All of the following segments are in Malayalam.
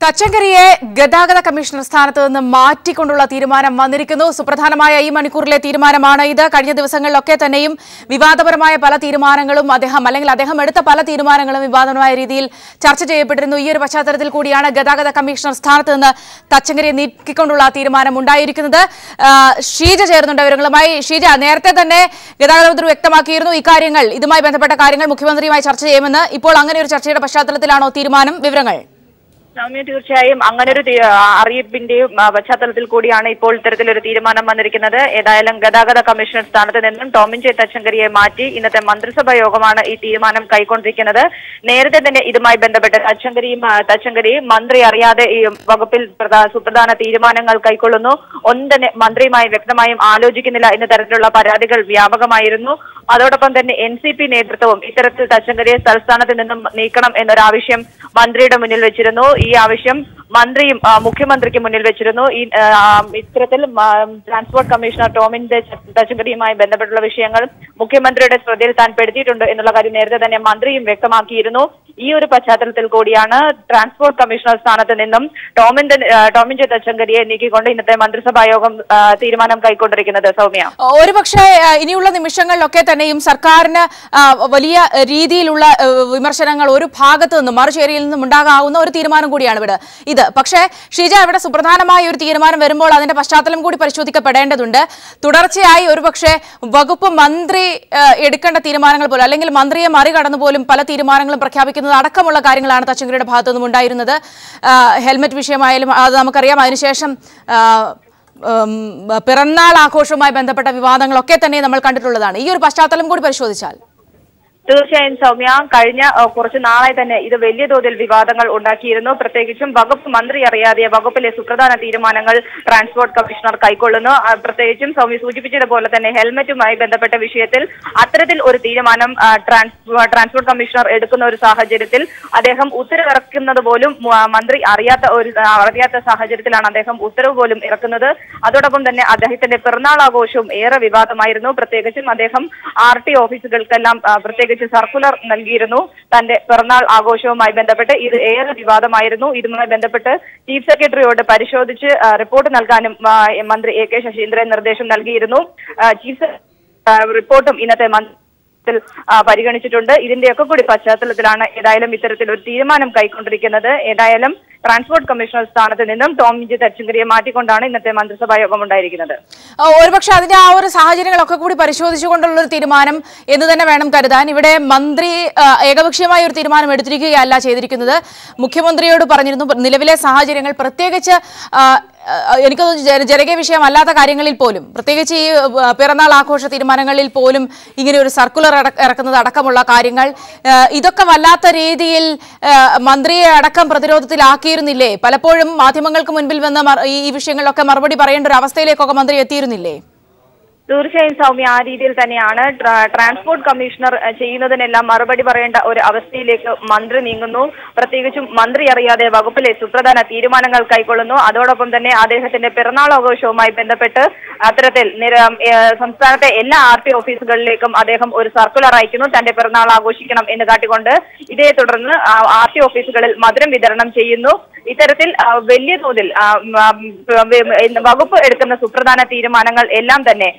തച്ചങ്കരിയെ ഗതാഗത കമ്മീഷണർ സ്ഥാനത്ത് നിന്ന് മാറ്റിക്കൊണ്ടുള്ള തീരുമാനം വന്നിരിക്കുന്നു. സുപ്രധാനമായ ഈ മണിക്കൂറിലെ തീരുമാനമാണ് ഇത്. കഴിഞ്ഞ ദിവസങ്ങളിലൊക്കെ തന്നെയും വിവാദപരമായ പല തീരുമാനങ്ങളും അദ്ദേഹം എടുത്ത പല തീരുമാനങ്ങളും വിവാദപരമായ രീതിയിൽ ചർച്ച ചെയ്യപ്പെട്ടിരുന്നു. ഈ ഒരു പശ്ചാത്തലത്തിൽ കൂടിയാണ് ഗതാഗത കമ്മീഷണർ സ്ഥാനത്ത് നിന്ന് തച്ചങ്കരിയെ നീക്കിക്കൊണ്ടുള്ള തീരുമാനം ഉണ്ടായിരിക്കുന്നത്. ഷീജ ചേർന്നുണ്ട് വിവരങ്ങളുമായി. ഷീജ, നേരത്തെ തന്നെ ഗതാഗത മന്ത്രി വ്യക്തമാക്കിയിരുന്നു ഇക്കാര്യങ്ങൾ, ഇതുമായി ബന്ധപ്പെട്ട കാര്യങ്ങൾ മുഖ്യമന്ത്രിയുമായി ചർച്ച ചെയ്യുമെന്ന്. ഇപ്പോൾ അങ്ങനെ ഒരു ചർച്ചയുടെ പശ്ചാത്തലത്തിലാണോ തീരുമാനം? വിവരങ്ങൾ. സൗമ്യ, തീർച്ചയായും അങ്ങനൊരു അറിയിപ്പിന്റെയും പശ്ചാത്തലത്തിൽ കൂടിയാണ് ഇപ്പോൾ ഇത്തരത്തിലൊരു തീരുമാനം വന്നിരിക്കുന്നത്. ഏതായാലും ഗതാഗത കമ്മീഷണർ സ്ഥാനത്ത് നിന്നും ടോമിൻ ജെ തച്ചങ്കരിയെ മാറ്റി ഇന്നത്തെ മന്ത്രിസഭാ യോഗമാണ് ഈ തീരുമാനം കൈക്കൊണ്ടിരിക്കുന്നത്. നേരത്തെ തന്നെ ഇതുമായി ബന്ധപ്പെട്ട് തച്ചങ്കരി മന്ത്രി അറിയാതെ ഈ വകുപ്പിൽ സുപ്രധാന തീരുമാനങ്ങൾ കൈക്കൊള്ളുന്നു, ഒന്നും തന്നെ മന്ത്രിയുമായി വ്യക്തമായും ആലോചിക്കുന്നില്ല എന്ന തരത്തിലുള്ള പരാതികൾ വ്യാപകമായിരുന്നു. അതോടൊപ്പം തന്നെ NCP നേതൃത്വവും ഇത്തരത്തിൽ തച്ചങ്കരിയെ തൽസ്ഥാനത്ത് നിന്നും നീക്കണം എന്നൊരാവശ്യം മന്ത്രിയുടെ മുന്നിൽ വെച്ചിരുന്നു. ഈ ആവശ്യം മന്ത്രിയും മുഖ്യമന്ത്രിക്ക് മുന്നിൽ വെച്ചിരുന്നു. ഇത്തരത്തിൽ ട്രാൻസ്പോർട്ട് കമ്മീഷണർ ടോമിൻ ജെ തച്ചങ്കരിയുമായി ബന്ധപ്പെട്ടുള്ള വിഷയങ്ങൾ മുഖ്യമന്ത്രിയുടെ ശ്രദ്ധയിൽ താൻ പെടുത്തിയിട്ടുണ്ട് എന്നുള്ള കാര്യം നേരത്തെ തന്നെ മന്ത്രിയും വ്യക്തമാക്കിയിരുന്നു. ഈ ഒരു പശ്ചാത്തലത്തിൽ കൂടിയാണ് ട്രാൻസ്പോർട്ട് കമ്മീഷണർ സ്ഥാനത്ത് നിന്നും ടോമിൻ ജെ തച്ചങ്കരിയെ നീക്കിക്കൊണ്ട് ഇന്നത്തെ മന്ത്രിസഭാ യോഗം തീരുമാനം കൈക്കൊണ്ടിരിക്കുന്നത്. സൗമ്യ, ഒരുപക്ഷെ ഇനിയുള്ള നിമിഷങ്ങളിലൊക്കെ തന്നെയും സർക്കാരിന് വലിയ രീതിയിലുള്ള വിമർശനങ്ങൾ ഒരു ഭാഗത്തു നിന്നും മറുചേരിയിൽ നിന്നും ഉണ്ടാകാവുന്ന ഒരു തീരുമാനം കൂടിയാണ് ഇത്. പക്ഷേ ഷീജ, ഇവിടെ സുപ്രധാനമായ ഒരു തീരുമാനം വരുമ്പോൾ അതിന്റെ പശ്ചാത്തലം കൂടി പരിശോധിക്കപ്പെടേണ്ടതുണ്ട്. തുടർച്ചയായി ഒരുപക്ഷെ വകുപ്പ് മന്ത്രി എടുക്കേണ്ട തീരുമാനങ്ങൾ പോലും, അല്ലെങ്കിൽ മന്ത്രിയെ മറികടന്നു പോലും പല തീരുമാനങ്ങളും പ്രഖ്യാപിക്കുന്നത് അടക്കമുള്ള കാര്യങ്ങളാണ് തച്ചങ്കരിയുടെ ഭാഗത്തു നിന്നും ഉണ്ടായിരുന്നത്. ഹെൽമറ്റ് വിഷയമായാലും അത് നമുക്കറിയാം. അതിനുശേഷം പിറന്നാൾ ആഘോഷവുമായി ബന്ധപ്പെട്ട വിവാദങ്ങളൊക്കെ തന്നെ നമ്മൾ കണ്ടിട്ടുള്ളതാണ്. ഈ ഒരു പശ്ചാത്തലം കൂടി പരിശോധിച്ചാൽ തീർച്ചയായും സൗമ്യ, കഴിഞ്ഞ കുറച്ചു നാളായി തന്നെ ഇത് വലിയ തോതിൽ വിവാദങ്ങൾ ഉണ്ടാക്കിയിരുന്നു. പ്രത്യേകിച്ചും വകുപ്പ് മന്ത്രി അറിയാതെ വകുപ്പിലെ സുപ്രധാന തീരുമാനങ്ങൾ ട്രാൻസ്പോർട്ട് കമ്മീഷണർ കൈക്കൊള്ളുന്നു. പ്രത്യേകിച്ചും സൗമ്യ സൂചിപ്പിച്ചതുപോലെ തന്നെ ഹെൽമറ്റുമായി ബന്ധപ്പെട്ട വിഷയത്തിൽ അത്തരത്തിൽ ഒരു തീരുമാനം ട്രാൻസ്പോർട്ട് കമ്മീഷണർ എടുക്കുന്ന ഒരു സാഹചര്യത്തിൽ അദ്ദേഹം ഉത്തരവിറക്കുന്നത് പോലും മന്ത്രി അറിയാത്ത സാഹചര്യത്തിലാണ് അദ്ദേഹം ഉത്തരവ് പോലും ഇറക്കുന്നത്. അതോടൊപ്പം തന്നെ അദ്ദേഹത്തിന്റെ പിറന്നാൾ ആഘോഷവും ഏറെ വിവാദമായിരുന്നു. പ്രത്യേകിച്ചും അദ്ദേഹം RT ഓഫീസുകൾക്കെല്ലാം പ്രത്യേകിച്ച് സർക്കുലർ നൽകിയിരുന്നു തന്റെ പിറന്നാൾ ആഘോഷവുമായി ബന്ധപ്പെട്ട്. ഇത് ഏറെ വിവാദമായിരുന്നു. ഇതുമായി ബന്ധപ്പെട്ട് ചീഫ് സെക്രട്ടറിയോട് പരിശോധിച്ച് റിപ്പോർട്ട് നൽകാനും മന്ത്രി AK ശശീന്ദ്രൻ നിർദ്ദേശം നൽകിയിരുന്നു. ചീഫ് റിപ്പോർട്ടും ഇന്നത്തെ പരിഗണിച്ചിട്ടുണ്ട്. ഇതിന്റെയൊക്കെ കൂടി പശ്ചാത്തലത്തിലാണ് ഏതായാലും ഇത്തരത്തിൽ ഒരു തീരുമാനം കൈക്കൊണ്ടിരിക്കുന്നത്. ഏതായാലും ട്രാൻസ്പോർട്ട് കമ്മീഷണർ സ്ഥാനത്ത് നിന്നും ടോമിൻ ജെ തച്ചങ്കരിയെ മാറ്റിക്കൊണ്ടാണ് ഇന്നത്തെ മന്ത്രിസഭാ യോഗം ഉണ്ടായിരിക്കുന്നത്. ഒരുപക്ഷെ അതിന്റെ ആ ഒരു സാഹചര്യങ്ങളൊക്കെ കൂടി പരിശോധിച്ചുകൊണ്ടുള്ള ഒരു തീരുമാനം എന്ന് തന്നെ വേണം കരുതാൻ. ഇവിടെ മന്ത്രി ഏകപക്ഷീയമായ ഒരു തീരുമാനം എടുത്തിരിക്കുകയല്ല ചെയ്തിരിക്കുന്നത്. മുഖ്യമന്ത്രിയോട് പറഞ്ഞിരുന്നു നിലവിലെ സാഹചര്യങ്ങൾ, പ്രത്യേകിച്ച് എനിക്കൊന്നും ജനകീയ വിഷയമല്ലാത്ത കാര്യങ്ങളിൽ പോലും, പ്രത്യേകിച്ച് ഈ പിറന്നാൾ ആഘോഷ തീരുമാനങ്ങളിൽ പോലും ഇങ്ങനെ ഒരു സർക്കുലർ ഇറക്കുന്നത് അടക്കമുള്ള കാര്യങ്ങൾ, ഇതൊക്കെ വല്ലാത്ത രീതിയിൽ മന്ത്രിയെ അടക്കം പ്രതിരോധത്തിലാക്കിയിരുന്നില്ലേ? പലപ്പോഴും മാധ്യമങ്ങൾക്ക് മുൻപിൽ വന്ന ഈ വിഷയങ്ങളിലൊക്കെ മറുപടി പറയേണ്ട ഒരു അവസ്ഥയിലേക്കൊക്കെ മന്ത്രി എത്തിയിരുന്നില്ലേ? തീർച്ചയായും സൗമ്യ, ആ രീതിയിൽ തന്നെയാണ് ട്രാൻസ്പോർട്ട് കമ്മീഷണർ ചെയ്യുന്നതിനെല്ലാം മറുപടി പറയേണ്ട ഒരു അവസ്ഥയിലേക്ക് മന്ത്രി നീങ്ങുന്നു. പ്രത്യേകിച്ചും മന്ത്രി അറിയാതെ വകുപ്പിലെ സുപ്രധാന തീരുമാനങ്ങൾ കൈക്കൊള്ളുന്നു. അതോടൊപ്പം തന്നെ അദ്ദേഹത്തിന്റെ പിറന്നാൾ ആഘോഷവുമായി ബന്ധപ്പെട്ട് അത്തരത്തിൽ സംസ്ഥാനത്തെ എല്ലാ RT ഓഫീസുകളിലേക്കും അദ്ദേഹം ഒരു സർക്കുലർ അയക്കുന്നു, തന്റെ പിറന്നാൾ ആഘോഷിക്കണം എന്ന് കാട്ടിക്കൊണ്ട്. ഇതേ തുടർന്ന് RT ഓഫീസുകളിൽ മധുരം വിതരണം ചെയ്യുന്നു. ഇത്തരത്തിൽ വലിയ തോതിൽ വകുപ്പ് എടുക്കുന്ന സുപ്രധാന തീരുമാനങ്ങൾ എല്ലാം തന്നെ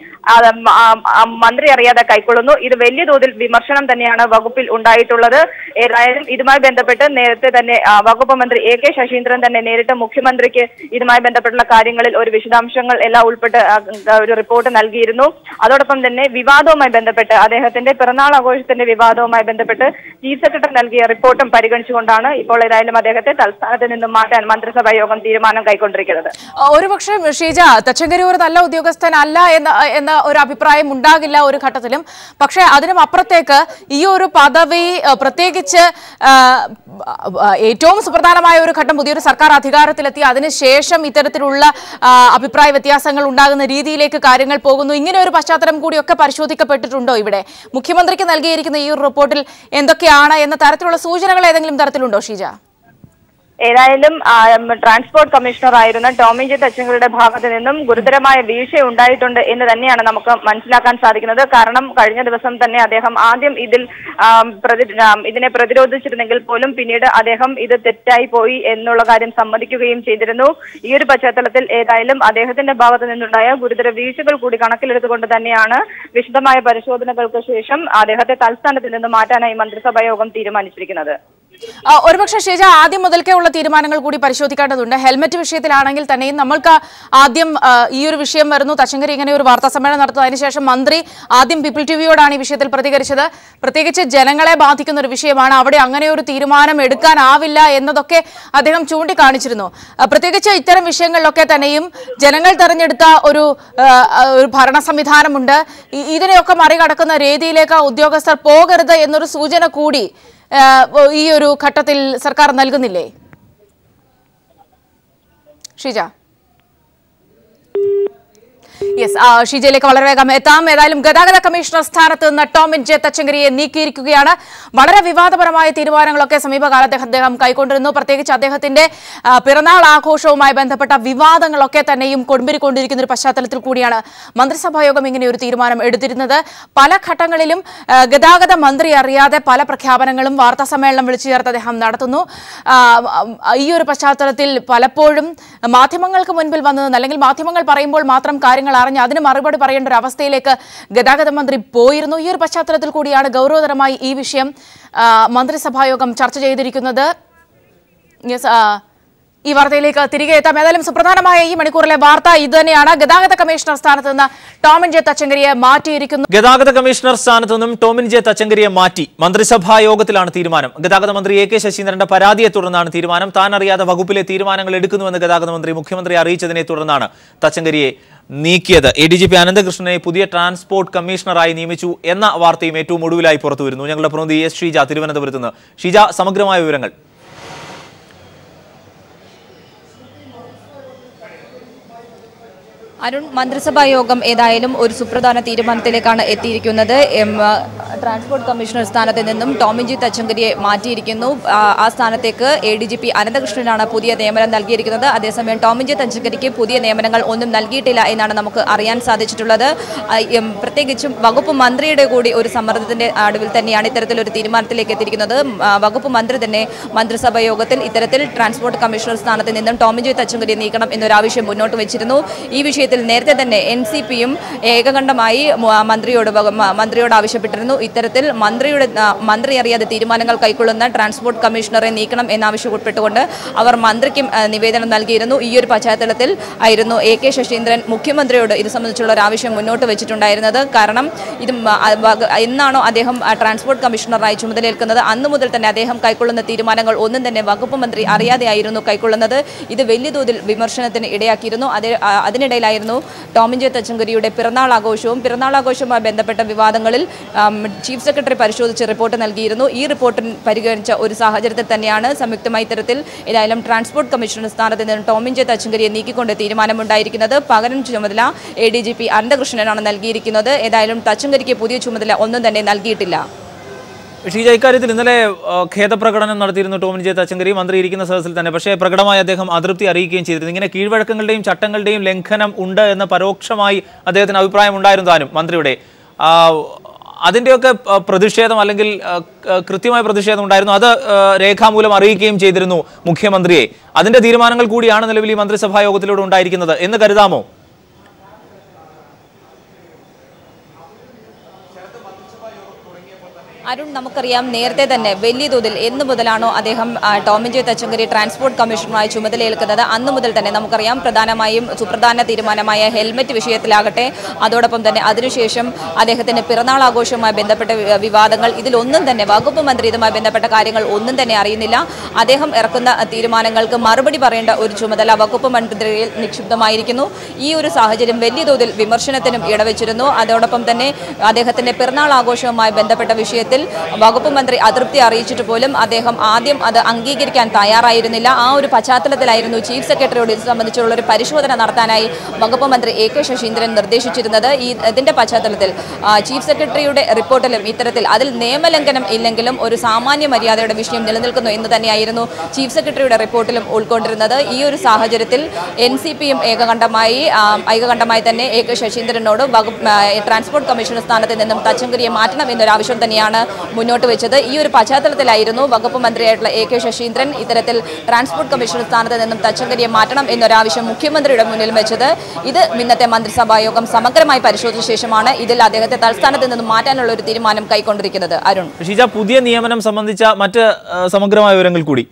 മന്ത്രി അറിയാതെ കൈക്കൊള്ളുന്നു. ഇത് വലിയ തോതിൽ വിമർശനം തന്നെയാണ് വകുപ്പിൽ ഉണ്ടായിട്ടുള്ളത്. ഏതായാലും ഇതുമായി ബന്ധപ്പെട്ട് നേരത്തെ തന്നെ വകുപ്പ് മന്ത്രി AK ശശീന്ദ്രൻ തന്നെ നേരിട്ട് മുഖ്യമന്ത്രിക്ക് ഇതുമായി ബന്ധപ്പെട്ടുള്ള കാര്യങ്ങളിൽ ഒരു വിശദാംശങ്ങൾ എല്ലാം ഉൾപ്പെട്ട് ഒരു റിപ്പോർട്ട് നൽകിയിരുന്നു. അതോടൊപ്പം തന്നെ വിവാദവുമായി ബന്ധപ്പെട്ട് അദ്ദേഹത്തിന്റെ പിറന്നാൾ ആഘോഷത്തിന്റെ വിവാദവുമായി ബന്ധപ്പെട്ട് ചീഫ് സെക്രട്ടറി നൽകിയ റിപ്പോർട്ടും പരിഗണിച്ചുകൊണ്ടാണ് ഇപ്പോൾ ഏതായാലും അദ്ദേഹത്തെ തൽസ്ഥാനത്ത് നിന്നും മാറ്റാൻ മന്ത്രിസഭാ യോഗം തീരുമാനം കൈക്കൊണ്ടിരിക്കുന്നത്. ഒരുപക്ഷെ ഷീജ, തച്ചങ്കരി ഒരു നല്ല ഉദ്യോഗസ്ഥനല്ല എന്ന ഒരു അഭിപ്രായം ഉണ്ടാകില്ല ഒരു ഘട്ടത്തിലും. പക്ഷേ അതിനും അപ്പുറത്തേക്ക് ഈ ഒരു പദവി, പ്രത്യേകിച്ച് ഏറ്റവും സുപ്രധാനമായ ഒരു ഘട്ടം പുതിയൊരു സർക്കാർ അധികാരത്തിലെത്തി അതിനുശേഷം ഇത്തരത്തിലുള്ള അഭിപ്രായ വ്യത്യാസങ്ങൾ ഉണ്ടാകുന്ന രീതിയിലേക്ക് കാര്യങ്ങൾ പോകുന്നു. ഇങ്ങനെ ഒരു പശ്ചാത്തലം കൂടിയൊക്കെ പരിശോധിക്കപ്പെട്ടിട്ടുണ്ടോ? ഇവിടെ മുഖ്യമന്ത്രിക്ക് നൽകിയിരിക്കുന്ന ഈ ഒരു റിപ്പോർട്ടിൽ എന്തൊക്കെയാണ് എന്ന തരത്തിലുള്ള സൂചനകൾ ഏതെങ്കിലും തരത്തിലുണ്ടോ ഷീജ? ഏതായാലും ട്രാൻസ്പോർട്ട് കമ്മീഷണർ ആയിരുന്ന ടോമി ജെ തച്ചങ്കരിയുടെ ഭാഗത്ത് നിന്നും ഗുരുതരമായ വീഴ്ച ഉണ്ടായിട്ടുണ്ട് എന്ന് തന്നെയാണ് നമുക്ക് മനസ്സിലാക്കാൻ സാധിക്കുന്നത്. കാരണം കഴിഞ്ഞ ദിവസം തന്നെ അദ്ദേഹം ആദ്യം ഇതിനെ പ്രതിരോധിച്ചിരുന്നെങ്കിൽ പോലും പിന്നീട് അദ്ദേഹം ഇത് തെറ്റായി പോയി എന്നുള്ള കാര്യം സമ്മതിക്കുകയും ചെയ്തിരുന്നു. ഈ ഒരു പശ്ചാത്തലത്തിൽ ഏതായാലും അദ്ദേഹത്തിന്റെ ഭാഗത്ത് നിന്നുണ്ടായ ഗുരുതര വീഴ്ചകൾ കൂടി കണക്കിലെടുത്തുകൊണ്ട് തന്നെയാണ് വിശദമായ പരിശോധനകൾക്ക് ശേഷം അദ്ദേഹത്തെ തൽസ്ഥാനത്തിൽ നിന്ന് മാറ്റാനായി മന്ത്രിസഭാ യോഗം തീരുമാനിച്ചിരിക്കുന്നത്. ഒരുപക്ഷെ ഷീജ, ആദ്യം മുതൽക്കേ ഉള്ള തീരുമാനങ്ങൾ കൂടി പരിശോധിക്കേണ്ടതുണ്ട്. ഹെൽമറ്റ് വിഷയത്തിലാണെങ്കിൽ തന്നെയും നമ്മൾക്ക് ആദ്യം ഈ ഒരു വിഷയം വരുന്നു, തച്ചങ്കരി ഇങ്ങനെ ഒരു വാർത്താ സമ്മേളനം നടത്തുന്നു. അതിനുശേഷം മന്ത്രി ആദ്യം പീപ്പിൾ ടിവിയോടാണ് ഈ വിഷയത്തിൽ പ്രതികരിച്ചത്. പ്രത്യേകിച്ച് ജനങ്ങളെ ബാധിക്കുന്ന ഒരു വിഷയമാണ്, അവിടെ അങ്ങനെ ഒരു തീരുമാനം എടുക്കാനാവില്ല എന്നതൊക്കെ അദ്ദേഹം ചൂണ്ടിക്കാണിച്ചിരുന്നു. പ്രത്യേകിച്ച് ഇത്തരം വിഷയങ്ങളിലൊക്കെ തന്നെയും ജനങ്ങൾ തെരഞ്ഞെടുത്ത ഒരു ഭരണ സംവിധാനമുണ്ട്. ഇതിനെയൊക്കെ മറികടക്കുന്ന രീതിയിലേക്ക് ഉദ്യോഗസ്ഥർ പോകരുത് എന്നൊരു സൂചന കൂടി ഈ ഒരു ഘട്ടത്തിൽ സർക്കാർ നൽകുന്നില്ലേ ഷീജ? യെസ്, ഷീജയിലേക്ക് വളരെ വേഗം എത്താം. ഏതായാലും ഗതാഗത കമ്മീഷണർ സ്ഥാനത്ത് നിന്ന് ടോമിൻ ജെ തച്ചങ്കരിയെ നീക്കിയിരിക്കുകയാണ്. വളരെ വിവാദപരമായ തീരുമാനങ്ങളൊക്കെ സമീപകാലത്ത് അദ്ദേഹം കൈക്കൊണ്ടിരുന്നു. പ്രത്യേകിച്ച് അദ്ദേഹത്തിന്റെ പിറന്നാൾ ആഘോഷവുമായി ബന്ധപ്പെട്ട വിവാദങ്ങളൊക്കെ തന്നെയും കൊടുമ്പിരിക്കൊണ്ടിരിക്കുന്ന ഒരു പശ്ചാത്തലത്തിൽ കൂടിയാണ് മന്ത്രിസഭായോഗം ഇങ്ങനെ ഒരു തീരുമാനം എടുത്തിരുന്നത്. പല ഘട്ടങ്ങളിലും ഗതാഗത മന്ത്രി അറിയാതെ പല പ്രഖ്യാപനങ്ങളും വാർത്താ സമ്മേളനം വിളിച്ചു ചേർത്ത് അദ്ദേഹം നടത്തുന്നു. ഈ ഒരു പശ്ചാത്തലത്തിൽ പലപ്പോഴും മാധ്യമങ്ങൾക്ക് മുൻപിൽ വന്നതെന്ന്, അല്ലെങ്കിൽ മാധ്യമങ്ങൾ പറയുമ്പോൾ മാത്രം കാര്യങ്ങൾ അറിഞ്ഞ് അതിന് മറുപടി പറയേണ്ട ഒരു അവസ്ഥയിലേക്ക് ഗതാഗത മന്ത്രി പോയിരുന്നു. ഈ ഒരു പശ്ചാത്തലത്തിൽ കൂടിയാണ് ഗൗരവതരമായി ഈ വിഷയം മന്ത്രിസഭായോഗം ചർച്ച ചെയ്തിരിക്കുന്നത്. ഈ വാർത്തയിലേക്ക് തിരികെ എത്താം. ഏതായാലും സുപ്രധാനമായ ഈ മണിക്കൂറിലെ വാർത്ത ഇതുതന്നെയാണ്. ഗതാഗത കമ്മീഷണർ സ്ഥാനത്ത് നിന്ന് ടോമിൻ ജെ തച്ചങ്കരിയെ മാറ്റിയിരിക്കുന്നു. ഗതാഗത കമ്മീഷണർ സ്ഥാനത്ത് നിന്നും ടോമിൻ ജെ തച്ചങ്കരിയെ മാറ്റി മന്ത്രിസഭാ യോഗത്തിലാണ് തീരുമാനം. ഗതാഗത മന്ത്രി എ കെ ശശീന്ദ്രന്റെ പരാതിയെ തുടർന്നാണ് തീരുമാനം. താൻ അറിയാതെ വകുപ്പിലെ തീരുമാനങ്ങൾ എടുക്കുന്നുവെന്ന് ഗതാഗത മന്ത്രി മുഖ്യമന്ത്രി അറിയിച്ചതിനെ തുടർന്നാണ് തച്ചങ്കരിയെ നീക്കിയത്. ADGP അനന്തകൃഷ്ണനെ പുതിയ ട്രാൻസ്പോർട്ട് കമ്മീഷണറായി നിയമിച്ചു എന്ന വാർത്തയും ഏറ്റവും ഒടുവിലായി പുറത്തുവരുന്നു. ഞങ്ങളുടെ പ്രതിനിധി എസ് ഷീജ തിരുവനന്തപുരത്ത് നിന്ന്. ഷീജ, സമഗ്രമായ വിവരങ്ങൾ. അരുൺ, മന്ത്രിസഭാ യോഗം ഏതായാലും ഒരു സുപ്രധാന തീരുമാനത്തിലേക്കാണ് എത്തിയിരിക്കുന്നത്. ട്രാൻസ്പോർട്ട് കമ്മീഷണർ സ്ഥാനത്ത് നിന്നും ടോമിൻ ജെ തച്ചങ്കരിയെ മാറ്റിയിരിക്കുന്നു. ആ സ്ഥാനത്തേക്ക് ADGP അനന്തകൃഷ്ണനാണ് പുതിയ നിയമനം നൽകിയിരിക്കുന്നത്. അതേസമയം ടോമിൻ ജെ തച്ചങ്കരിക്ക് പുതിയ നിയമനങ്ങൾ ഒന്നും നൽകിയിട്ടില്ല എന്നാണ് നമുക്ക് അറിയാൻ സാധിച്ചിട്ടുള്ളത്. പ്രത്യേകിച്ചും വകുപ്പ് മന്ത്രിയുടെ കൂടി ഒരു സമ്മർദ്ദത്തിന്റെ നടുവിൽ തന്നെയാണ് ഇത്തരത്തിലൊരു തീരുമാനത്തിലേക്ക് എത്തിയിരിക്കുന്നത്. വകുപ്പ് മന്ത്രി തന്നെ മന്ത്രിസഭാ യോഗത്തിൽ ഇത്തരത്തിൽ ട്രാൻസ്പോർട്ട് കമ്മീഷണർ സ്ഥാനത്ത് നിന്നും ടോമിൻ ജെ തച്ചങ്കരിയെ നീക്കണം എന്നൊരാവശ്യം മുന്നോട്ട് വെച്ചിരുന്നു. ഈ വിഷയത്തിൽ നേരത്തെ തന്നെ NCPയും ഏകകണ്ഠമായി മന്ത്രിയോട് ആവശ്യപ്പെട്ടിരുന്നു. ഇത്തരത്തിൽ മന്ത്രി അറിയാതെ തീരുമാനങ്ങൾ കൈക്കൊള്ളുന്ന ട്രാൻസ്പോർട്ട് കമ്മീഷണറെ നീക്കണം എന്നാവശ്യപ്പെട്ടുകൊണ്ട് അവർ മന്ത്രിക്കും നിവേദനം നൽകിയിരുന്നു. ഈ ഒരു പശ്ചാത്തലത്തിൽ ആയിരുന്നു A K ശശീന്ദ്രൻ മുഖ്യമന്ത്രിയോട് ഇത് സംബന്ധിച്ചുള്ള ഒരു ആവശ്യം മുന്നോട്ട് വെച്ചിട്ടുണ്ടായിരുന്നത്. കാരണം ഇത് എന്നാണോ അദ്ദേഹം ട്രാൻസ്പോർട്ട് കമ്മീഷണറായി ചുമതലയേൽക്കുന്നത് അന്നു മുതൽ തന്നെ അദ്ദേഹം കൈക്കൊള്ളുന്ന തീരുമാനങ്ങൾ ഒന്നും തന്നെ വകുപ്പ് മന്ത്രി അറിയാതെയായിരുന്നു കൈക്കൊള്ളുന്നത്. ഇത് വലിയ തോതിൽ വിമർശനത്തിന് ഇടയാക്കിയിരുന്നു. അതിനിടയിലായിരുന്നു ടോമിൻ ജെ തച്ചങ്കരിയുടെ പിറന്നാൾ ആഘോഷവുമായി ബന്ധപ്പെട്ട വിവാദങ്ങളിൽ ചീഫ് സെക്രട്ടറി പരിശോധിച്ച് റിപ്പോർട്ട് നൽകിയിരുന്നു. ഈ റിപ്പോർട്ടിൽ പരിഗണിച്ച ഒരു സാഹചര്യത്തിൽ തന്നെയാണ് സംയുക്തമായി ഇത്തരത്തിൽ ഏതായാലും ട്രാൻസ്പോർട്ട് കമ്മീഷണർ സ്ഥാനത്ത് നിന്ന് ടോമിൻ ജെ തച്ചങ്കരിയെ നീക്കിക്കൊണ്ട് തീരുമാനമുണ്ടായിരിക്കുന്നത്. പകരം ചുമതല ADGP അനന്തകൃഷ്ണനാണ് നൽകിയിരിക്കുന്നത്. ഏതായാലും തച്ചങ്കരിക്ക് പുതിയ ചുമതല ഒന്നും തന്നെ നൽകിയിട്ടില്ല. ഷീജ, ഇക്കാര്യത്തിൽ ഇന്നലെ ഖേദപ്രകടനം നടത്തിയിരുന്നു ടോമിൻ ജെ തച്ചങ്കരി മന്ത്രി ഇരിക്കുന്ന സദസ്സിൽ തന്നെ. പക്ഷേ പ്രകടമായി അദ്ദേഹം അതൃപ്തി അറിയിക്കുകയും ചെയ്തിരുന്നു. ഇങ്ങനെ കീഴ്വഴക്കങ്ങളുടെയും ചട്ടങ്ങളുടെയും ലംഘനം ഉണ്ട് എന്ന് പരോക്ഷമായി അദ്ദേഹത്തിന് അഭിപ്രായം ഉണ്ടായിരുന്നു താനും മന്ത്രിയുടെ. അതിൻ്റെയൊക്കെ പ്രതിഷേധം അല്ലെങ്കിൽ കൃത്യമായ പ്രതിഷേധം ഉണ്ടായിരുന്നു. അത് രേഖാമൂലം അറിയിക്കുകയും ചെയ്തിരുന്നു മുഖ്യമന്ത്രിയെ. അതിൻ്റെ തീരുമാനങ്ങൾ കൂടിയാണ് നിലവിൽ ഈ മന്ത്രിസഭാ യോഗത്തിലൂടെ ഉണ്ടായിരിക്കുന്നത് എന്ന് കരുതാമോ? അരുൺ, നമുക്കറിയാം നേരത്തെ തന്നെ വലിയ തോതിൽ എന്ന് മുതലാണോ അദ്ദേഹം ടോമിൻ ജെ തച്ചങ്കരി ട്രാൻസ്പോർട്ട് കമ്മീഷണറായി ചുമതലയേൽക്കുന്നത് അന്നു മുതൽ തന്നെ നമുക്കറിയാം പ്രധാനമായും സുപ്രധാന തീരുമാനമായ ഹെൽമറ്റ് വിഷയത്തിലാകട്ടെ, അതോടൊപ്പം തന്നെ അതിനുശേഷം അദ്ദേഹത്തിന്റെ പിറന്നാൾ ആഘോഷവുമായി ബന്ധപ്പെട്ട വിവാദങ്ങൾ, ഇതിലൊന്നും തന്നെ വകുപ്പ് മന്ത്രി ഇതുമായി ബന്ധപ്പെട്ട കാര്യങ്ങൾ ഒന്നും തന്നെ അറിയുന്നില്ല. അദ്ദേഹം ഇറക്കുന്ന തീരുമാനങ്ങൾക്ക് മറുപടി പറയേണ്ട ഒരു ചുമതല വകുപ്പ് മന്ത്രിയിൽ നിക്ഷിപ്തമായിരിക്കുന്നു. ഈ ഒരു സാഹചര്യം വലിയ തോതിൽ വിമർശനത്തിനും ഇടവെച്ചിരുന്നു. അതോടൊപ്പം തന്നെ അദ്ദേഹത്തിന്റെ പിറന്നാൾ ആഘോഷവുമായി ബന്ധപ്പെട്ട വിഷയത്തിൽ കാര്യത്തിൽ വകുപ്പ് മന്ത്രി അതൃപ്തി അറിയിച്ചിട്ട് പോലും അദ്ദേഹം ആദ്യം അത് അംഗീകരിക്കാൻ തയ്യാറായിരുന്നില്ല. ആ ഒരു പശ്ചാത്തലത്തിലായിരുന്നു ചീഫ് സെക്രട്ടറിയോട് ഇത് സംബന്ധിച്ചുള്ള ഒരു പരിശോധന നടത്താനായി വകുപ്പ് മന്ത്രി AK ശശീന്ദ്രൻ നിർദ്ദേശിച്ചിരുന്നത്. ഇതിന്റെ പശ്ചാത്തലത്തിൽ ചീഫ് സെക്രട്ടറിയുടെ റിപ്പോർട്ടിലും ഇത്തരത്തിൽ അതിൽ നിയമലംഘനം ഇല്ലെങ്കിലും ഒരു സാമാന്യ മര്യാദയുടെ വിഷയം നിലനിൽക്കുന്നു എന്ന് തന്നെയായിരുന്നു ചീഫ് സെക്രട്ടറിയുടെ റിപ്പോർട്ടിലും ഉൾക്കൊണ്ടിരുന്നത്. ഈ ഒരു സാഹചര്യത്തിൽ NCPയും ഏകകണ്ഠമായി തന്നെ AK ശശീന്ദ്രനോട് ട്രാൻസ്പോർട്ട് കമ്മീഷണർ സ്ഥാനത്ത് നിന്നും തച്ചങ്കരിയെ മാറ്റണം എന്നൊരാവശ്യം തന്നെയാണ് മുന്നോട്ട് വെച്ചത്. ഈ ഒരു പശ്ചാത്തലത്തിലായിരുന്നു വകുപ്പ് മന്ത്രിയായിട്ടുള്ള AK ശശീന്ദ്രൻ ഇത്തരത്തിൽ ട്രാൻസ്പോർട്ട് കമ്മീഷണർ സ്ഥാനത്ത് നിന്നും തച്ചങ്കരിയെ മാറ്റണം എന്നൊരാവശ്യം മുഖ്യമന്ത്രിയുടെ മുന്നിൽ വെച്ചത്. ഇത് ഇന്നത്തെ മന്ത്രിസഭാ യോഗം സമഗ്രമായി പരിശോധിച്ച ശേഷമാണ് ഇതിൽ അദ്ദേഹത്തെ തൽസ്ഥാനത്ത് നിന്നും മാറ്റാനുള്ള ഒരു തീരുമാനം കൈക്കൊണ്ടിരിക്കുന്നത്. അരുൺ, ഷീജ, പുതിയ നിയമനം സംബന്ധിച്ച മറ്റ് സമഗ്രമായ വിവരങ്ങൾ കൂടി.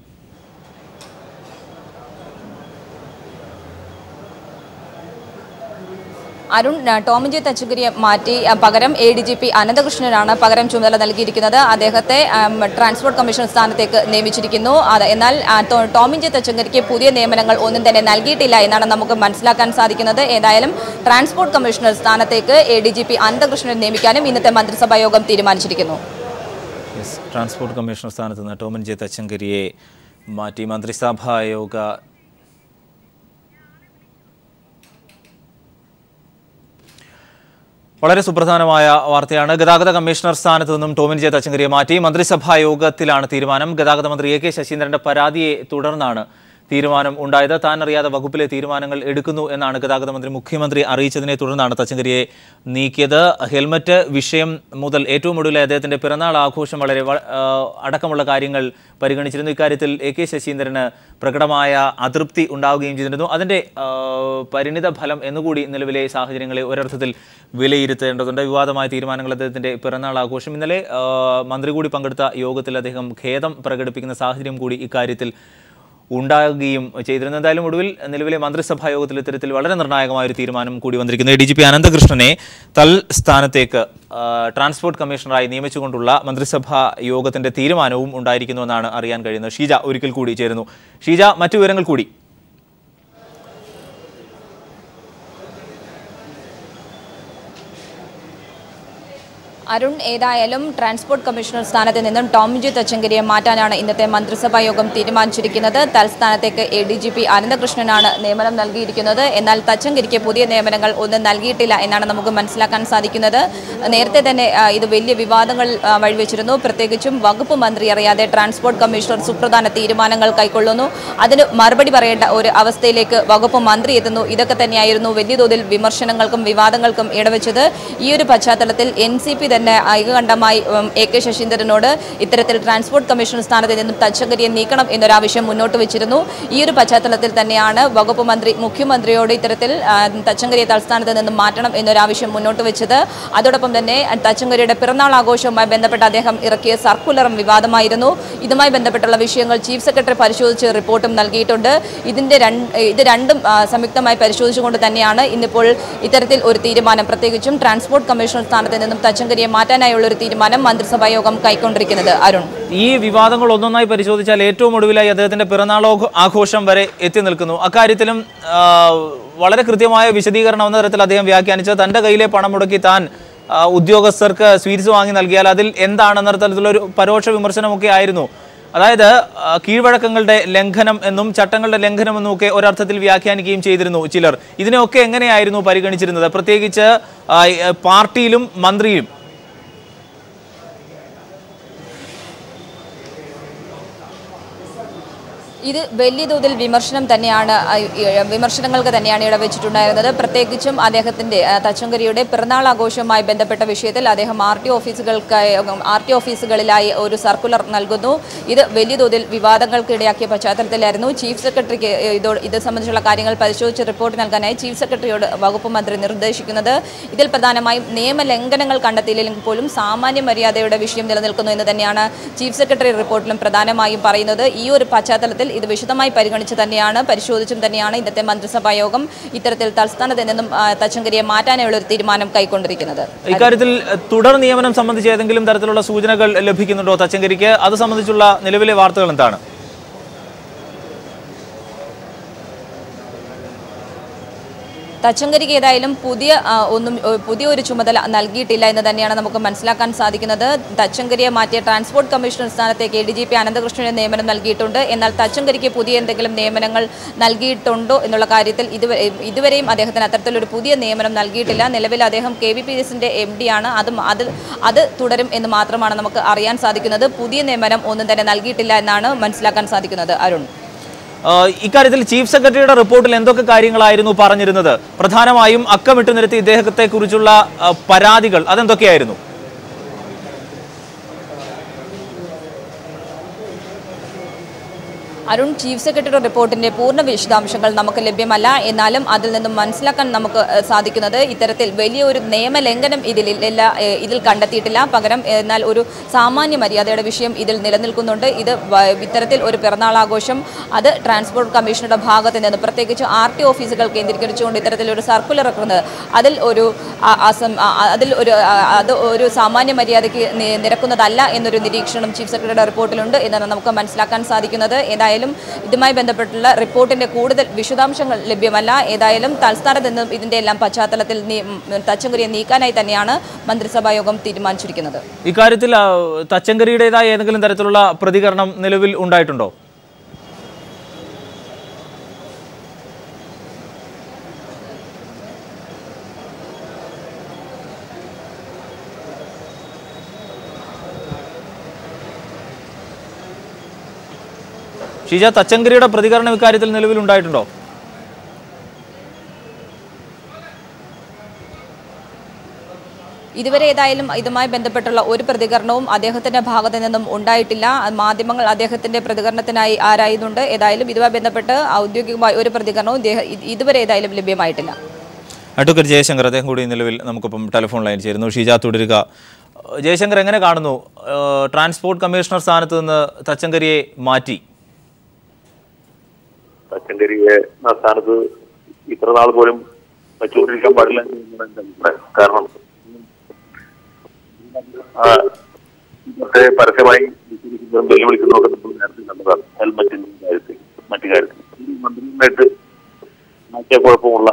അരുൺ, ടോമിൻ ജെ തച്ചങ്കരിയെ മാറ്റി പകരം ADGP അനന്തകൃഷ്ണനാണ് പകരം ചുമതല നൽകിയിരിക്കുന്നത്. അദ്ദേഹത്തെ ട്രാൻസ്പോർട്ട് കമ്മീഷൻ സ്ഥാനത്തേക്ക് നിയമിച്ചിരിക്കുന്നു. എന്നാൽ ടോമിൻ ജെ തച്ചങ്കരിക്ക് പുതിയ നിയമനങ്ങൾ ഒന്നും തന്നെ നൽകിയിട്ടില്ല എന്നാണ് നമുക്ക് മനസ്സിലാക്കാൻ സാധിക്കുന്നത്. ഏതായാലും ട്രാൻസ്പോർട്ട് കമ്മീഷണർ സ്ഥാനത്തേക്ക് ADGP അനന്തകൃഷ്ണനെ നിയമിക്കാനും ഇന്നത്തെ മന്ത്രിസഭാ യോഗം തീരുമാനിച്ചിരിക്കുന്നു. ട്രാൻസ്പോർട്ട് കമ്മീഷണർ സ്ഥാനത്ത് നിന്ന് ടോമിൻ ജെ തച്ചങ്കരിയെ മാറ്റി മന്ത്രിസഭാ യോഗ വളരെ സുപ്രധാനമായ വാർത്തയാണ്. ഗതാഗത കമ്മീഷണർ സ്ഥാനത്ത് നിന്നും ടോമിൻ ജെ തച്ചങ്കരിയെ മാറ്റി മന്ത്രിസഭാ യോഗത്തിലാണ് തീരുമാനം. ഗതാഗത മന്ത്രി AK ശശീന്ദ്രന്റെ പരാതിയെ തുടർന്നാണ് തീരുമാനം ഉണ്ടായത്. താൻ അറിയാതെ വകുപ്പിലെ തീരുമാനങ്ങൾ എടുക്കുന്നു എന്നാണ് ഗതാഗത മന്ത്രി മുഖ്യമന്ത്രി അറിയിച്ചതിനെ തുടർന്നാണ് തച്ചങ്കരിയെ നീക്കിയത്. ഹെൽമറ്റ് വിഷയം മുതൽ ഏറ്റവും ഒടുവിലെ അദ്ദേഹത്തിന്റെ പിറന്നാൾ ആഘോഷം വളരെ അടക്കമുള്ള കാര്യങ്ങൾ പരിഗണിച്ചിരുന്നു. ഇക്കാര്യത്തിൽ AK ശശീന്ദ്രന് പ്രകടമായ അതൃപ്തി ഉണ്ടാവുകയും ചെയ്തിരുന്നു. അതിന്റെ പരിണിത ഫലം എന്നുകൂടി നിലവിലെ സാഹചര്യങ്ങളെ ഒരർത്ഥത്തിൽ വിലയിരുത്തേണ്ടതുണ്ട്. വിവാദമായ തീരുമാനങ്ങൾ അദ്ദേഹത്തിന്റെ പിറന്നാൾ ആഘോഷം ഇന്നലെ മന്ത്രി കൂടി പങ്കെടുത്ത യോഗത്തിൽ അദ്ദേഹം ഖേദം പ്രകടിപ്പിക്കുന്ന സാഹചര്യം കൂടി ഇക്കാര്യത്തിൽ ഉണ്ടാകുകയും ചെയ്തിരുന്നു. എന്തായാലും ഒടുവിൽ നിലവിലെ മന്ത്രിസഭാ യോഗത്തിൽ ഇത്തരത്തിൽ വളരെ നിർണായകമായ ഒരു തീരുമാനം കൂടി വന്നിരിക്കുന്നു. ADGP അനന്തകൃഷ്ണനെ തൽസ്ഥാനത്തേക്ക് ട്രാൻസ്പോർട്ട് കമ്മീഷണറായി നിയമിച്ചുകൊണ്ടുള്ള മന്ത്രിസഭാ യോഗത്തിന്റെ തീരുമാനവും ഉണ്ടായിരിക്കുന്നുവെന്നാണ് അറിയാൻ കഴിയുന്നത്. ഷീജ ഒരിക്കൽ കൂടി ചേരുന്നു. ഷീജ, മറ്റു വിവരങ്ങൾ കൂടി. അരുൺ, ഏതായാലും ട്രാൻസ്പോർട്ട് കമ്മീഷണർ സ്ഥാനത്ത് നിന്നും ടോമിൻ ജെ തച്ചങ്കരിയെ മാറ്റാനാണ് ഇന്നത്തെ മന്ത്രിസഭാ യോഗം തീരുമാനിച്ചിരിക്കുന്നത്. തൽസ്ഥാനത്തേക്ക് ADGP അനന്തകൃഷ്ണനാണ് നിയമനം നൽകിയിരിക്കുന്നത്. എന്നാൽ തച്ചങ്കരിക്ക് പുതിയ നിയമനങ്ങൾ ഒന്നും നൽകിയിട്ടില്ല എന്നാണ് നമുക്ക് മനസ്സിലാക്കാൻ സാധിക്കുന്നത്. നേരത്തെ തന്നെ ഇത് വലിയ വിവാദങ്ങൾ വഴിവെച്ചിരുന്നു. പ്രത്യേകിച്ചും വകുപ്പ് മന്ത്രി അറിയാതെ ട്രാൻസ്പോർട്ട് കമ്മീഷണർ സുപ്രധാന തീരുമാനങ്ങൾ കൈക്കൊള്ളുന്നു, അതിന് മറുപടി പറയേണ്ട ഒരു അവസ്ഥയിലേക്ക് വകുപ്പ് മന്ത്രി എത്തുന്നു. ഇതൊക്കെ തന്നെയായിരുന്നു വലിയ തോതിൽ വിമർശനങ്ങൾക്കും വിവാദങ്ങൾക്കും ഇടവെച്ചത്. ഈ ഒരു പശ്ചാത്തലത്തിൽ NCP തന്നെ ഏകകണ്ഠമായി AK ശശീന്ദ്രനോട് ഇത്തരത്തിൽ ട്രാൻസ്പോർട്ട് കമ്മീഷണർ സ്ഥാനത്ത് നിന്നും തച്ചങ്കരിയെ നീക്കണം എന്നൊരാവശ്യം മുന്നോട്ട് വെച്ചിരുന്നു. ഈ ഒരു പശ്ചാത്തലത്തിൽ തന്നെയാണ് വകുപ്പ് മന്ത്രി മുഖ്യമന്ത്രിയോട് ഇത്തരത്തിൽ തച്ചങ്കരിയെ തൽസ്ഥാനത്ത് നിന്നും മാറ്റണം എന്നൊരാവശ്യം മുന്നോട്ട് വെച്ചത്. അതോടൊപ്പം തന്നെ തച്ചങ്കരിയുടെ പിറന്നാൾ ആഘോഷവുമായി ബന്ധപ്പെട്ട് അദ്ദേഹം ഇറക്കിയ സർക്കുലറും വിവാദമായിരുന്നു. ഇതുമായി ബന്ധപ്പെട്ടുള്ള വിഷയങ്ങൾ ചീഫ് സെക്രട്ടറി പരിശോധിച്ച് റിപ്പോർട്ടും നൽകിയിട്ടുണ്ട്. ഇത് രണ്ടും സംയുക്തമായി പരിശോധിച്ചുകൊണ്ട് തന്നെയാണ് ഇന്നിപ്പോൾ ഇത്തരത്തിൽ ഒരു തീരുമാനം, പ്രത്യേകിച്ചും ട്രാൻസ്പോർട്ട് കമ്മീഷണർ സ്ഥാനത്ത് നിന്നും തച്ചങ്കരിയെ മാറ്റാനായുള്ള ഒരു തീരുമാനം മന്ത്രിസഭാ യോഗം കൈക്കൊണ്ടിരിക്കുന്നത്. അരുൺ, ഈ വിവാദങ്ങൾ ഒന്നൊന്നായി പരിശോധിച്ചാൽ ഏറ്റവും ഒടുവിലായി അദ്ദേഹത്തിന്റെ പിറന്നാൾ ആഘോഷം വരെ എത്തി നിൽക്കുന്നു. അക്കാര്യത്തിലും വളരെ കൃത്യമായ വിശദീകരണം എന്ന തരത്തിൽ അദ്ദേഹം വ്യാഖ്യാനിച്ചത് തന്റെ കയ്യിലെ പണം മുടക്കി താൻ ഉദ്യോഗസ്ഥർക്ക് സ്വീറ്റ്സ് വാങ്ങി നൽകിയാൽ അതിൽ എന്താണെന്ന തരത്തിലുള്ള ഒരു പരോക്ഷ വിമർശനമൊക്കെ ആയിരുന്നു. അതായത് കീഴ്വഴക്കങ്ങളുടെ ലംഘനം എന്നും ചട്ടങ്ങളുടെ ലംഘനം എന്നും ഒക്കെ ഒരർത്ഥത്തിൽ വ്യാഖ്യാനിക്കുകയും ചെയ്തിരുന്നു ചിലർ. ഇതിനെയൊക്കെ എങ്ങനെയായിരുന്നു പരിഗണിച്ചിരുന്നത്, പ്രത്യേകിച്ച് പാർട്ടിയിലും മന്ത്രിയും? ഇത് വലിയ തോതിൽ വിമർശനങ്ങൾക്ക് തന്നെയാണ് ഇടവെച്ചിട്ടുണ്ടായിരുന്നത്. പ്രത്യേകിച്ചും അദ്ദേഹത്തിന്റെ തച്ചങ്കരിയുടെ പിറന്നാൾ ആഘോഷവുമായി ബന്ധപ്പെട്ട വിഷയത്തിൽ അദ്ദേഹം RTO ഓഫീസുകളിലായി ഒരു സർക്കുലർ നൽകുന്നു. ഇത് വലിയ തോതിൽ വിവാദങ്ങൾക്ക് ഇടയാക്കിയ പശ്ചാത്തലത്തിലായിരുന്നു ചീഫ് സെക്രട്ടറിക്ക് ഇത് സംബന്ധിച്ചുള്ള കാര്യങ്ങൾ പരിശോധിച്ച് റിപ്പോർട്ട് നൽകാനായി ചീഫ് സെക്രട്ടറിയോട് വകുപ്പ് മന്ത്രി നിർദ്ദേശിക്കുന്നത്. ഇതിൽ പ്രധാനമായും നിയമലംഘനങ്ങൾ കണ്ടെത്തിയില്ലെങ്കിൽ പോലും സാമാന്യ മര്യാദയുടെ വിഷയം നിലനിൽക്കുന്നു എന്ന് തന്നെയാണ് ചീഫ് സെക്രട്ടറി റിപ്പോർട്ടിലും പ്രധാനമായും പറയുന്നത്. ഈ ഒരു പശ്ചാത്തലത്തിൽ ഇത് വിശദമായി പരിശോധിച്ചും തന്നെയാണ് ഇന്നത്തെ മന്ത്രിസഭാ യോഗം ഇത്തരത്തിൽ തൽസ്ഥാനത്ത് നിന്നും തച്ചങ്കരിയെ മാറ്റാനുള്ള ഒരു തീരുമാനം കൈക്കൊണ്ടിരിക്കുന്നത്. ഇക്കാര്യത്തിൽ തുടർ നിയമനം സംബന്ധിച്ച് ഏതെങ്കിലും തരത്തിലുള്ള സൂചനകൾ ലഭിക്കുന്നുണ്ടോ തച്ചങ്കരിക്ക്? അത് സംബന്ധിച്ചുള്ള നിലവിലെ വാർത്തകൾ എന്താണ്? തച്ചങ്കരിക്ക് ഏതായാലും പുതിയ ഒരു ചുമതല നൽകിയിട്ടില്ല എന്ന് തന്നെയാണ് നമുക്ക് മനസ്സിലാക്കാൻ സാധിക്കുന്നത്. തച്ചങ്കരിയെ മാറ്റിയ ട്രാൻസ്പോർട്ട് കമ്മീഷണർ സ്ഥാനത്തേക്ക് ADGP അനന്തകൃഷ്ണന് നിയമനം നൽകിയിട്ടുണ്ട്. എന്നാൽ തച്ചങ്കരിക്ക് പുതിയ എന്തെങ്കിലും നിയമനങ്ങൾ നൽകിയിട്ടുണ്ടോ എന്നുള്ള കാര്യത്തിൽ ഇതുവരെയും അദ്ദേഹത്തിന് അത്തരത്തിലൊരു പുതിയ നിയമനം നൽകിയിട്ടില്ല. നിലവിൽ അദ്ദേഹം KVPSന്റെ MD ആണ്. അത് തുടരും എന്ന് മാത്രമാണ് നമുക്ക് അറിയാൻ സാധിക്കുന്നത്. പുതിയ നിയമനം ഒന്നും തന്നെ നൽകിയിട്ടില്ല എന്നാണ് മനസ്സിലാക്കാൻ സാധിക്കുന്നത്. അരുൺ, ഇക്കാര്യത്തിൽ ചീഫ് സെക്രട്ടറിയുടെ റിപ്പോർട്ടിൽ എന്തൊക്കെ കാര്യങ്ങളായിരുന്നു പറഞ്ഞിരുന്നത്? പ്രധാനമായും അക്കമിട്ട് നിരത്തി ഇദ്ദേഹത്തെക്കുറിച്ചുള്ള പരാതികൾ അതെന്തൊക്കെയായിരുന്നു? അരുൺ, ചീഫ് സെക്രട്ടറിയുടെ റിപ്പോർട്ടിന്റെ പൂർണ്ണ വിശദാംശങ്ങൾ നമുക്ക് ലഭ്യമല്ല. എന്നാലും അതിൽ നിന്നും മനസ്സിലാക്കാൻ നമുക്ക് സാധിക്കുന്നത് ഇത്തരത്തിൽ വലിയൊരു നിയമലംഘനം ഇതിൽ കണ്ടെത്തിയിട്ടില്ല. പകരം എന്നാൽ ഒരു സാമാന്യ മര്യാദയുടെ വിഷയം ഇതിൽ നിലനിൽക്കുന്നുണ്ട്. ഇത്തരത്തിൽ ഒരു പിറന്നാൾ ആഘോഷം അത് ട്രാൻസ്പോർട്ട് കമ്മീഷണറുടെ ഭാഗത്ത് നിന്ന് പ്രത്യേകിച്ച് RT ഓഫീസുകൾ കേന്ദ്രീകരിച്ചുകൊണ്ട് ഇത്തരത്തിലൊരു സർക്കുലർ ഇറക്കുന്നത് അത് ഒരു സാമാന്യ മര്യാദയ്ക്ക് നിരക്കുന്നതല്ല എന്നൊരു നിരീക്ഷണം ചീഫ് സെക്രട്ടറിയുടെ റിപ്പോർട്ടിലുണ്ട് എന്നാണ് നമുക്ക് മനസ്സിലാക്കാൻ സാധിക്കുന്നത്. ഇതുമായി ബന്ധപ്പെട്ടുള്ള റിപ്പോർട്ടിന്റെ കൂടുതൽ വിശദാംശങ്ങൾ ലഭ്യമല്ല. ഏതായാലും തൽസ്ഥാനത്ത് നിന്നും ഇതിന്റെ എല്ലാം പശ്ചാത്തലത്തിൽ തച്ചങ്കരിയെ നീക്കാനായി തന്നെയാണ് മന്ത്രിസഭാ യോഗം തീരുമാനിച്ചിരിക്കുന്നത്. ഇക്കാര്യത്തിൽ തച്ചങ്കരിയുടേതായ ഏതെങ്കിലും തരത്തിലുള്ള പ്രതികരണം നിലവിൽ ഉണ്ടായിട്ടുണ്ടോ? ഷീജ, തച്ചങ്കരിയുടെ പ്രതികരണം ഇക്കാര്യത്തിൽ നിലവിലുണ്ടായിട്ടുണ്ടോ? ഇതുവരെ ഏതായാലും ഇതുമായി ബന്ധപ്പെട്ടുള്ള ഒരു പ്രതികരണവും അദ്ദേഹത്തിന്റെ ഭാഗത്തു നിന്നും ഉണ്ടായിട്ടില്ല. മാധ്യമങ്ങൾ അദ്ദേഹത്തിന്റെ പ്രതികരണത്തിനായി ആരായുന്നുണ്ട്. ഏതായാലും ഇതുമായി ബന്ധപ്പെട്ട് ഔദ്യോഗികമായി ഒരു പ്രതികരണവും ഇതുവരെ ഏതായാലും ലഭ്യമായിട്ടില്ല. അഡ്വക്കേറ്റ് ജയശങ്കർ അദ്ദേഹം കൂടി നിലവിൽ നമുക്കൊപ്പം ടെലിഫോൺ ലൈൻ ചേരുന്നു. ഷീജ തുടരുക. ജയശങ്കർ, എങ്ങനെ കാണുന്നു ട്രാൻസ്പോർട്ട് കമ്മീഷണർ സ്ഥാനത്ത് നിന്ന് തച്ചങ്കരിയെ മാറ്റി? തച്ചങ്കരിയെ ആ സ്ഥാനത്ത് ഇത്ര നാൾ പോലും വച്ചുകൊണ്ടിരിക്കാൻ പാടില്ല. കാരണം പരസ്യമായി വെല്ലുവിളിക്കുന്നതൊക്കെ നമ്മൾ നേരത്തെ കണ്ടതാണ്. ഹെൽമറ്റിന്റെ കാര്യത്തിൽ മറ്റു കാര്യത്തിൽ മന്ത്രിയുമായിട്ട് മാറ്റിയ കുഴപ്പമുള്ള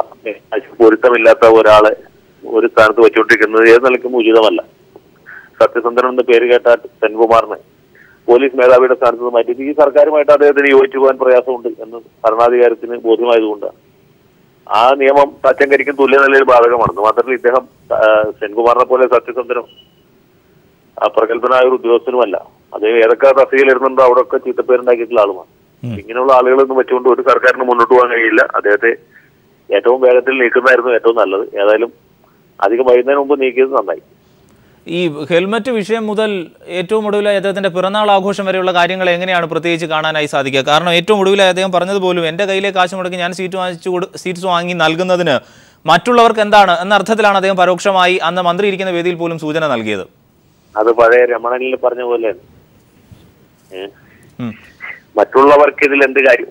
പൊരുത്തമില്ലാത്ത ഒരാളെ ഒരു സ്ഥാനത്ത് വെച്ചുകൊണ്ടിരിക്കുന്നത് ഏത് നിലയ്ക്കും ഉചിതമല്ല. സത്യസന്ധൻ എന്ന പേര് കേട്ട സെൻകുമാറിനെ പോലീസ് മേധാവിയുടെ സ്ഥാനത്ത് നിന്ന് മാറ്റി ഈ സർക്കാരുമായിട്ട് അദ്ദേഹത്തിന് യോജിച്ചു പോകാൻ പ്രയാസമുണ്ട് എന്ന് ഭരണാധികാരത്തിന് ബോധ്യമായതുകൊണ്ട് ആ നിയമം തച്ചങ്കരിക്കും തുല്യ നിലയിൽ ബാധകമാണെന്ന്. മാത്രമല്ല ഇദ്ദേഹം സെൻകുമാറിനെ പോലെ സത്യസന്ധനും പ്രഗത്ഭനായ ഒരു ഉദ്യോഗസ്ഥനുമല്ല. അദ്ദേഹം ഏതൊക്കെ തസ്തികയിൽ ഇരുന്നുണ്ടോ അവിടെയൊക്കെ ചീത്തപ്പേരുണ്ടാക്കിയിട്ടുള്ള ആളുമാണ്. ഇങ്ങനെയുള്ള ആളുകളൊന്നും വെച്ചുകൊണ്ട് ഒരു സർക്കാരിന് മുന്നോട്ട് പോകാൻ കഴിയില്ല. അദ്ദേഹത്തെ ഏറ്റവും വേഗത്തിൽ നീക്കുന്നതായിരുന്നു ഏറ്റവും നല്ലത്. ഏതായാലും അധികം വൈകുന്നതിന് മുമ്പ് നീക്കിയത് നന്നായി. ഈ ഹെൽമറ്റ് വിഷയം മുതൽ ഏറ്റവും ഒടുവിലായി അദ്ദേഹത്തിന്റെ പിറന്നാൾ ആഘോഷം വരെയുള്ള കാര്യങ്ങൾ എങ്ങനെയാണ് പ്രത്യേകിച്ച് കാണാനായി സാധിക്കുക? കാരണം ഏറ്റവും ഒടുവിലായി അദ്ദേഹം പറഞ്ഞതുപോലും എൻ്റെ കയ്യിലെ കാശ് മുടക്കി ഞാൻ സീറ്റ്സ് വാങ്ങി നൽകുന്നതിന് മറ്റുള്ളവർക്ക് എന്താണ് എന്ന അർത്ഥത്തിലാണ് അദ്ദേഹം പരോക്ഷമായി അന്ന് മന്ത്രി ഇരിക്കുന്ന വേദിയിൽ പോലും സൂചന നൽകിയത്. അത് പഴയ രമണനിൽ പറഞ്ഞ പോലെ മറ്റുള്ളവർക്ക് ഇതിൽ എന്ത് കാര്യം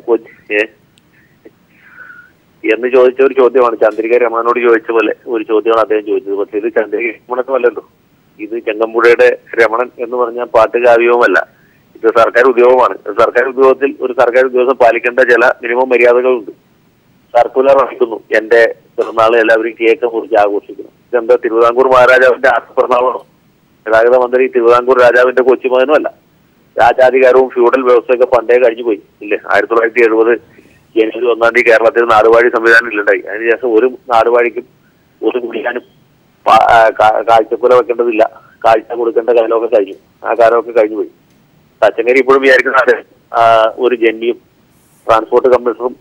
എന്ന് ചോദിച്ച ഒരു ചോദ്യമാണ്. ചന്ദ്രിക രമണനോട് ചോദിച്ച പോലെ ഒരു ചോദ്യമാണ് അദ്ദേഹം ചോദിച്ചത്. പക്ഷെ ഇത് ചന്ദ്രിക രമണനുമല്ലല്ലോ. ഇത് ചെങ്ങമ്പുഴയുടെ രമണൻ എന്ന് പറഞ്ഞാൽ പാട്ടുകാവ്യവുമല്ല. ഇത് സർക്കാർ ഉദ്യോഗമാണ്. സർക്കാർ ഉദ്യോഗത്തിൽ ഒരു സർക്കാർ ഉദ്യോഗസ്ഥൻ പാലിക്കേണ്ട ചില മിനിമം മര്യാദകളുണ്ട്. സർക്കുലർ ഇറക്കുന്നു, എന്റെ പിറന്നാൾ എല്ലാവരും കേക്ക് മുറിച്ച് ആഘോഷിക്കണം. ഇതെന്താ തിരുവിതാംകൂർ മഹാരാജാവിന്റെ പിറന്നാളാണോ? ഗതാഗത മന്ത്രി തിരുവിതാംകൂർ രാജാവിന്റെ കൊച്ചുമകനുമല്ല. രാജാധികാരവും ഫ്യൂഡൽ വ്യവസ്ഥയൊക്കെ പണ്ടേ കഴിഞ്ഞു പോയി ഇല്ലേ? 1970 ജനുവരി 1-ാം തീയതി കേരളത്തിൽ നാടുവാഴി സംവിധാനം ഇല്ലുണ്ടായി. അതിനുശേഷം ഒരു നാടുവാഴിക്കും ഒരു കുടിക്കാനും കാഴ്ചക്കുല വെക്കേണ്ടതില്ല. കാഴ്ച കൊടുക്കേണ്ട കാലമൊക്കെ കഴിഞ്ഞു. ആ കാലമൊക്കെ കഴിഞ്ഞു പോയി. തച്ചങ്കരി ഇപ്പോഴും വിചാരിക്കുന്ന ഒരു ജന്മിയും ട്രാൻസ്പോർട്ട് കമ്മീഷണറും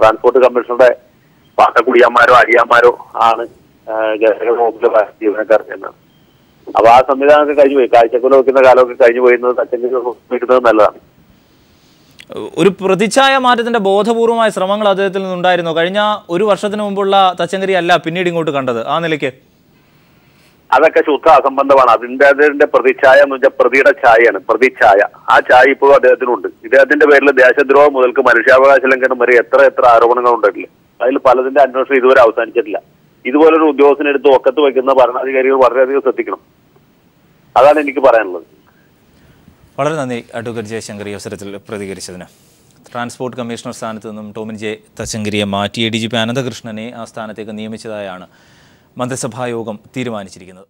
ട്രാൻസ്പോർട്ട് കമ്മീഷണറുടെ പാട്ടക്കുടിയന്മാരോ അടിയന്മാരോ ആണ് ഗതാഗത വകുപ്പിലെ ജീവനക്കാർ എന്നാണ്. അപ്പൊ ആ സംവിധാനമൊക്കെ കഴിഞ്ഞു പോയി. കാഴ്ചക്കുല വെക്കുന്ന കാലമൊക്കെ കഴിഞ്ഞു പോയിരുന്നത് തച്ചങ്കരി വെക്കുന്നത് നല്ലതാണ്. ഒരു പ്രതിച്ഛായ മാറ്റത്തിന്റെ ബോധപൂർവമായ ശ്രമങ്ങൾ അദ്ദേഹത്തിൽ നിന്നുണ്ടായിരുന്നു. കഴിഞ്ഞ ഒരു വർഷത്തിന് മുമ്പുള്ള തച്ചങ്കരി അല്ല പിന്നീട് ഇങ്ങോട്ട് കണ്ടത്. ആ നിലയ്ക്ക് അതൊക്കെ ശുദ്ധ അസംബന്ധമാണ്. അതിന്റെ പ്രതിച്ഛായ എന്ന് വെച്ചാൽ പ്രതിയുടെ ഛായയാണ്. പ്രതിച്ഛായ ആ ഛായ ഇപ്പോഴും അദ്ദേഹത്തിനുണ്ട്. ഇദ്ദേഹത്തിന്റെ പേരിൽ ദേശദ്രോഹം മുതൽക്ക് മനുഷ്യാവകാശ ലംഘനം വരെ എത്ര ആരോപണങ്ങൾ ഉണ്ടല്ലേ. അതിൽ പലതിന്റെ അന്വേഷണം ഇതുവരെ അവസാനിച്ചിട്ടില്ല. ഇതുപോലൊരു ഉദ്യോഗസ്ഥനെടുത്ത് ഒക്കത്ത് വയ്ക്കുന്ന ഭരണാധികാരികൾ വളരെയധികം ശ്രദ്ധിക്കണം. അതാണ് എനിക്ക് പറയാനുള്ളത്. വളരെ നന്ദി അഡ്വക്കേറ്റ് ജയശങ്കർ ഈ അവസരത്തിൽ പ്രതികരിച്ചതിന്. ട്രാൻസ്പോർട്ട് കമ്മീഷണർ സ്ഥാനത്ത് നിന്നും ടോമിൻ ജെ തച്ചങ്കരിയെ മാറ്റി ADGP അനന്തകൃഷ്ണനെ ആ സ്ഥാനത്തേക്ക് നിയമിച്ചതായാണ് മന്ത്രിസഭാ യോഗം തീരുമാനിച്ചിരിക്കുന്നത്.